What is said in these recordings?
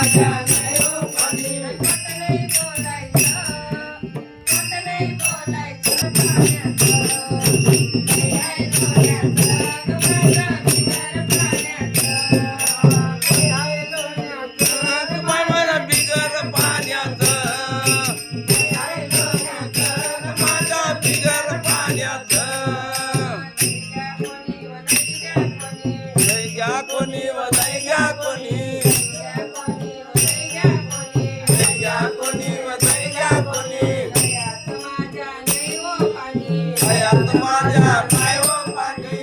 माझ्या नाही हो पाणी खोट नाही बोलायचं खोट नाही बोलायचं पाण्याचं बिगर पाण्याचं माझ्या बिगर पाण्याचं घ्या कोणी वदय घ्या कोणी घ्या कोणी वदय घ्या कोणी हयात माझ्या नाही हो पाणी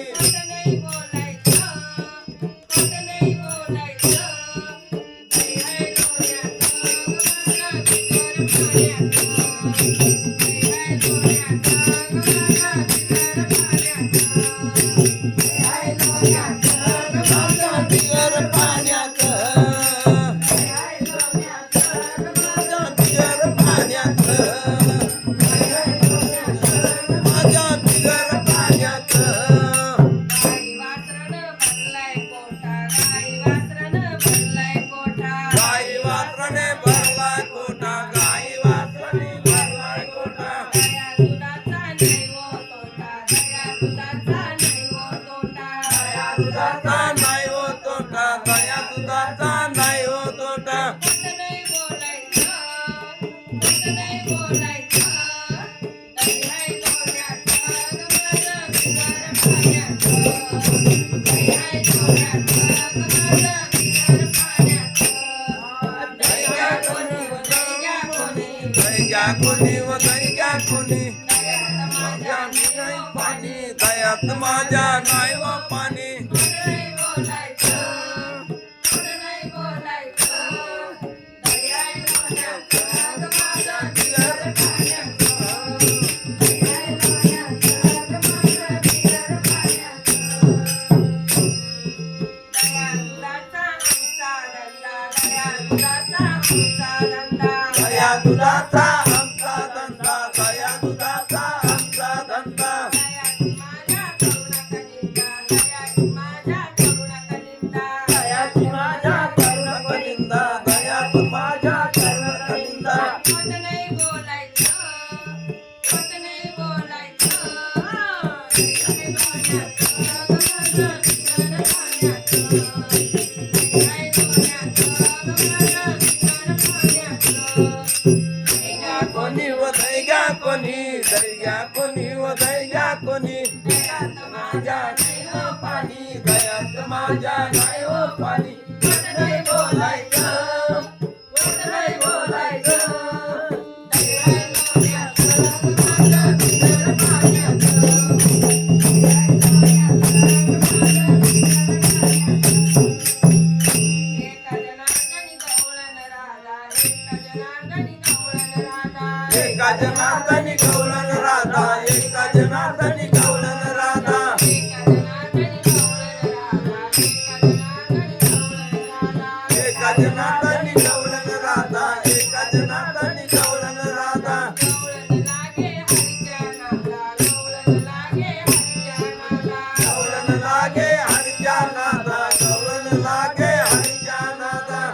बिगर पाण्याचं बिगर पाण्याचं माझ्या बिगर पाण्याचं गाई वासराने भरलाय कोठा गाई वासराने भरलाय कोठा दुधाचा नाही हो तोटा दया दुधाचा नाही हो तोटा घ्या कोणी व घ्या कोणी माझ्या नाही पाणी दयात माझ्या नाही व पाणी दया दुधाचा आमचा धंदा दया दुधाचा आमचा धंदा दयाची माझ्या करुण कलिंदा दयात माझ्या करुण कलिंदा कोणी वदय घ्या कोणी दर्या कोणी वदय घ्या कोणी माझ्या नाही हो पाणी दयात माझ्या नाही हो पाणी खोट नाही बोलायचं खोट नाही बोलायचं एका जनार्दनी गवळण राधा एका जनार्दनी गवळण राधा एका जनार्दनी गवळण राधा एका जनार्दनी गवळण राधा गवळण लागे हरच्या नादा गवळण लागे हरच्या नादा